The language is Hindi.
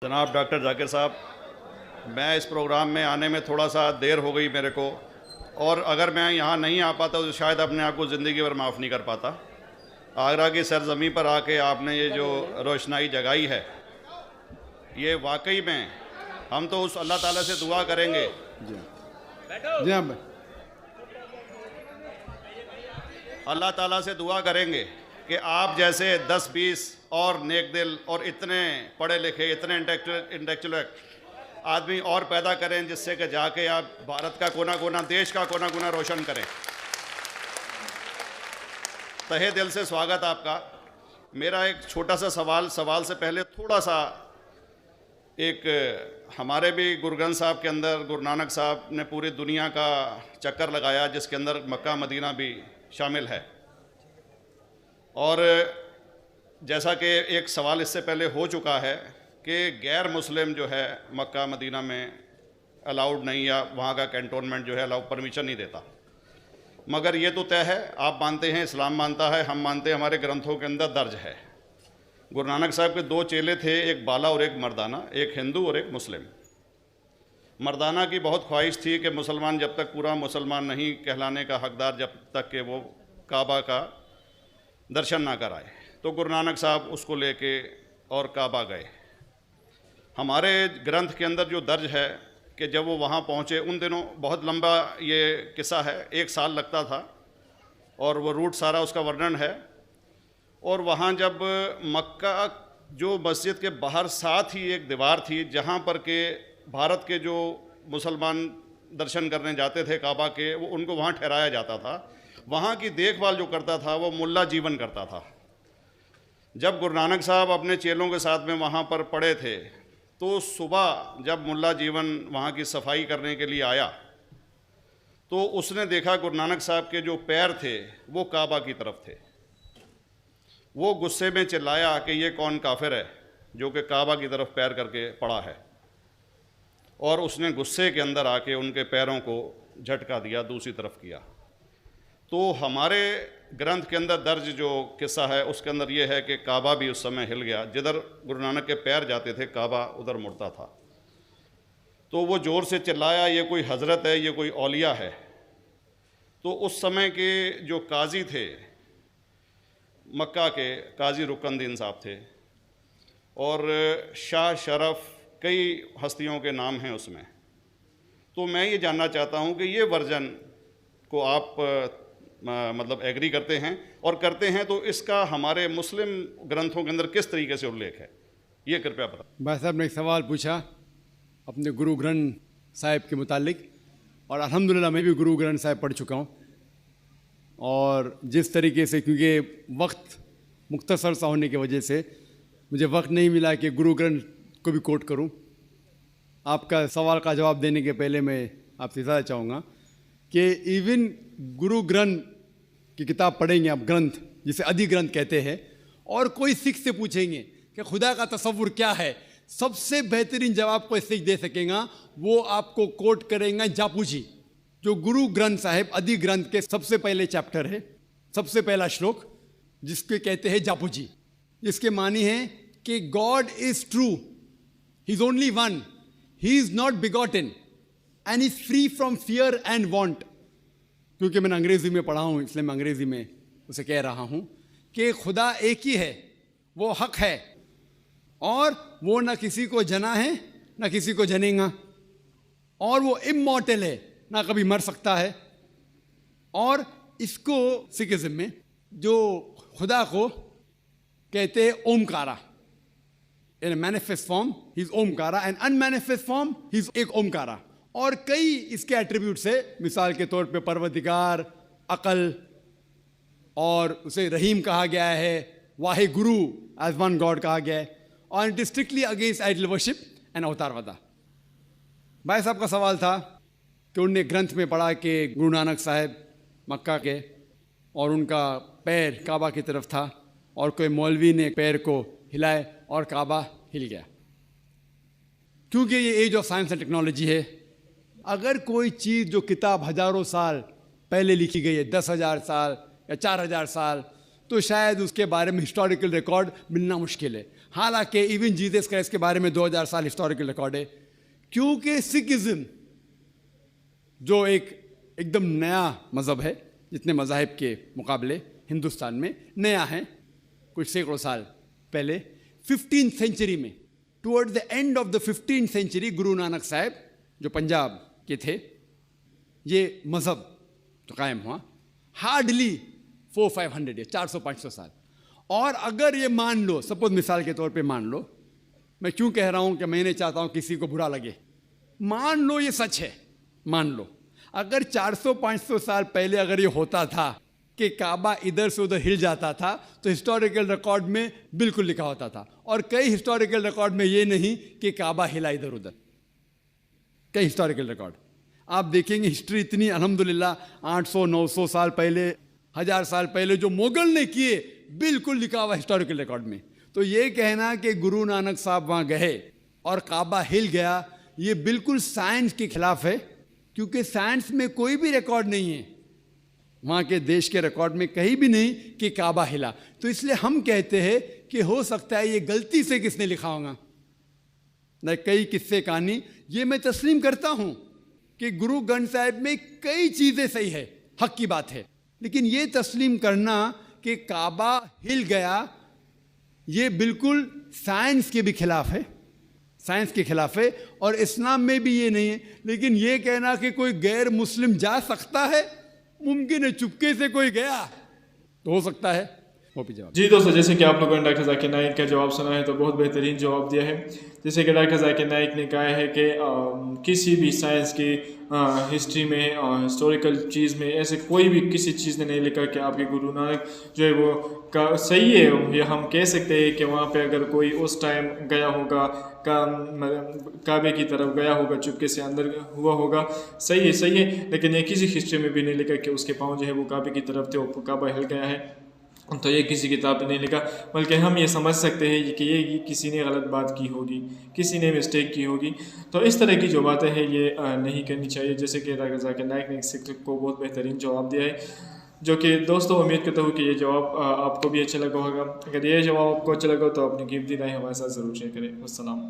जनाब डॉक्टर जाकिर साहब, मैं इस प्रोग्राम में आने में थोड़ा सा देर हो गई मेरे को, और अगर मैं यहाँ नहीं आ पाता तो शायद अपने आप को ज़िंदगी भर माफ़ नहीं कर पाता। आगरा की सरज़मीं पर आके आपने ये जो रोशनाई जगाई है, ये वाकई में हम तो उस अल्लाह ताला से दुआ करेंगे। जी हाँ। अल्लाह ताला से दुआ करेंगे कि आप जैसे 10-20 और नेक दिल और इतने पढ़े लिखे, इतने इंटेलेक्चुअल आदमी और पैदा करें, जिससे कि जाके आप भारत का कोना कोना, देश का कोना कोना रोशन करें। तहे दिल से स्वागत आपका। मेरा एक छोटा सा सवाल से पहले थोड़ा सा, एक हमारे भी गुरु ग्रंथ साहब के अंदर गुरु नानक साहब ने पूरी दुनिया का चक्कर लगाया, जिसके अंदर मक्का मदीना भी शामिल है। और जैसा कि एक सवाल इससे पहले हो चुका है कि गैर मुस्लिम जो है मक्का मदीना में अलाउड नहीं, या वहाँ का कैंटोनमेंट जो है अलाउ परमिशन नहीं देता। मगर ये तो तय है, आप मानते हैं, इस्लाम मानता है, हम मानते हैं, हमारे ग्रंथों के अंदर दर्ज है। गुरु नानक साहब के 2 चेले थे, एक बाला और एक मर्दाना, एक हिंदू और एक मुस्लिम। मर्दाना की बहुत ख्वाहिश थी कि मुसलमान जब तक पूरा मुसलमान नहीं कहलाने का हकदार, जब तक कि वो काबा का दर्शन ना कराए, तो गुरु नानक साहब उसको लेके और काबा गए। हमारे ग्रंथ के अंदर जो दर्ज है कि जब वो वहाँ पहुँचे, उन दिनों बहुत लंबा ये किस्सा है, 1 साल लगता था, और वो रूट सारा उसका वर्णन है। और वहाँ जब मक्का, जो मस्जिद के बाहर साथ ही एक दीवार थी, जहाँ पर के भारत के जो मुसलमान दर्शन करने जाते थे काबा के, वो उनको वहाँ ठहराया जाता था। वहाँ की देखभाल जो करता था वो मुल्ला जीवन करता था। जब गुरु नानक साहब अपने चेलों के साथ में वहाँ पर पड़े थे, तो सुबह जब मुल्ला जीवन वहाँ की सफाई करने के लिए आया, तो उसने देखा गुरु नानक साहब के जो पैर थे वो काबा की तरफ थे। वो गुस्से में चिल्लाया कि ये कौन काफिर है जो कि काबा की तरफ पैर करके पड़ा है, और उसने गुस्से के अंदर आके उनके पैरों को झटका दिया, दूसरी तरफ किया। तो हमारे ग्रंथ के अंदर दर्ज जो किस्सा है उसके अंदर ये है कि काबा भी उस समय हिल गया। जिधर गुरु नानक के पैर जाते थे काबा उधर मुड़ता था। तो वो ज़ोर से चिल्लाया, ये कोई हज़रत है, ये कोई औलिया है। तो उस समय के जो काजी थे मक्का के, काजी रुकनुद्दीन साहब थे, और शाह शरफ, कई हस्तियों के नाम हैं उसमें। तो मैं ये जानना चाहता हूँ कि ये वर्जन को आप मतलब एग्री करते हैं, और करते हैं तो इसका हमारे मुस्लिम ग्रंथों के अंदर किस तरीके से उल्लेख है, ये कृपया बताएं। भाई साहब ने एक सवाल पूछा अपने गुरु ग्रंथ साहिब के मुतालिक, और अल्हम्दुलिल्लाह मैं भी गुरु ग्रंथ साहिब पढ़ चुका हूँ। और जिस तरीके से, क्योंकि वक्त मुख्तसर सा होने की वजह से मुझे वक्त नहीं मिला कि गुरु ग्रंथ को भी कोट करूं। आपका सवाल का जवाब देने के पहले मैं आपसे ज़्यादा चाहूँगा कि इवन गुरु ग्रंथ की किताब पढ़ेंगे आप, ग्रंथ जिसे आदि ग्रंथ कहते हैं, और कोई सिख से पूछेंगे कि खुदा का तसव्वुर क्या है, सबसे बेहतरीन जवाब कोई सिख दे सकेगा, वो आपको कोट करेंगे जापू जी, जो गुरु ग्रंथ साहिब आदि ग्रंथ के सबसे पहले चैप्टर है, सबसे पहला श्लोक, जिसके कहते हैं जापू जी। इसके मानी है कि God is true, he is only one, he is not begotten and is free from fear and want. क्योंकि मैंने अंग्रेजी में पढ़ा हूँ, इसलिए मैं अंग्रेजी में उसे कह रहा हूँ कि खुदा एक ही है, वो हक है, और वो ना किसी को जना है ना किसी को जनेगा, और वो इमॉर्टल है, ना कभी मर सकता है। और इसको सिखिज्म में जो खुदा को कहते हैं Omkara, in manifest form he is Omkara, and unmanifest form he is एक ओमकारा। और कई इसके एट्रीब्यूट्स है, मिसाल के तौर पे परवरदिगार, अकल, और उसे रहीम कहा गया है, Wahe Guru as one God कहा गया है, और it is strictly against idol worship and अवतारवादा। भाई साहब का सवाल था कि उनने ग्रंथ में पढ़ा कि गुरु नानक साहब मक्का के, और उनका पैर काबा की तरफ था, और कोई मौलवी ने पैर को हिलाए और काबा हिल गया। क्योंकि ये age of science and technology है, अगर कोई चीज़ जो किताब हज़ारों साल पहले लिखी गई है, 10,000 साल या 4,000 साल, तो शायद उसके बारे में हिस्टोरिकल रिकॉर्ड मिलना मुश्किल है। हालांकि इवन जीसस क्राइस्ट के बारे में 2000 साल हिस्टोरिकल रिकॉर्ड है, क्योंकि सिखिज्म जो एकदम नया मज़हब है, जितने मज़ाहिब के मुकाबले हिंदुस्तान में नया है, कुछ सैकड़ों साल पहले 15th सेंचुरी में, towards the end of the 15th century, Guru Nanak साहब जो पंजाब के थे, ये मज़हब तो कायम हुआ। हार्डली 400-500 ईयर, 400-500 साल। और अगर ये मान लो, सपोज मिसाल के तौर पे मान लो, मैं क्यों कह रहा हूँ कि मैं नहीं चाहता हूँ किसी को बुरा लगे, मान लो ये सच है, मान लो अगर 400-500 साल पहले अगर ये होता था कि काबा इधर से उधर हिल जाता था, तो हिस्टोरिकल रिकॉर्ड में बिल्कुल लिखा होता था। और कई हिस्टोरिकल रिकॉर्ड में ये नहीं कि काबा हिला इधर उधर, कई हिस्टोरिकल रिकॉर्ड आप देखेंगे। हिस्ट्री इतनी अल्हम्दुलिल्लाह 800-900 साल पहले, 1000 साल पहले जो मुगल ने किए, बिल्कुल लिखा हुआ हिस्टोरिकल रिकॉर्ड में। तो ये कहना कि गुरु नानक साहब वहाँ गए और काबा हिल गया, ये बिल्कुल साइंस के खिलाफ है, क्योंकि साइंस में कोई भी रिकॉर्ड नहीं है, वहाँ के देश के रिकॉर्ड में कहीं भी नहीं कि काबा हिला। तो इसलिए हम कहते हैं कि हो सकता है ये गलती से किसने लिखा होगा, न कई किस्से कहानी। ये मैं तस्लीम करता हूँ कि गुरु ग्रंथ साहिब में कई चीज़ें सही है, हक की बात है, लेकिन ये तस्लीम करना कि काबा हिल गया, ये बिल्कुल साइंस के भी खिलाफ है, साइंस के खिलाफ है। और इस्लाम में भी ये नहीं है। लेकिन ये कहना कि कोई गैर मुस्लिम जा सकता है, मुमकिन है, चुपके से कोई गया तो हो सकता है। वो भी जवाब। जी दोस्तों, जैसे कि आप लोगों ने डॉक्टर जाकिर नाइक का जवाब सुना है, तो बहुत बेहतरीन जवाब दिया है। जैसे कि डॉक्टर जाकिर नाइक ने कहा है कि किसी भी साइंस की हिस्ट्री में, हिस्टोरिकल चीज़ में ऐसे कोई भी किसी चीज़ ने नहीं लिखा कि आपके गुरु नानक जो है वो सही है। ये हम कह सकते हैं कि वहाँ पे अगर कोई उस टाइम गया होगा, काबे की तरफ गया होगा, चुपके से अंदर हुआ होगा, सही है। लेकिन ये किसी हिस्ट्री में भी नहीं लिखा कि उसके पाँव जो है वो काबे की तरफ थे और काबा हिल गया है। तो ये किसी किताब में नहीं लिखा, बल्कि हम ये समझ सकते हैं कि ये किसी ने गलत बात की होगी, किसी ने मिस्टेक की होगी। तो इस तरह की जो बातें हैं ये नहीं करनी चाहिए। जैसे कि डॉक्टर जाकिर नाइक ने इस को बहुत बेहतरीन जवाब दिया है, जो कि दोस्तों उम्मीद करता हूँ कि ये जवाब आपको भी अच्छा लगा होगा। अगर ये जवाब आपको अच्छा लगा तो अपनी कीमती राय हमारे साथ ज़रूर शेयर करें। अस्सलाम।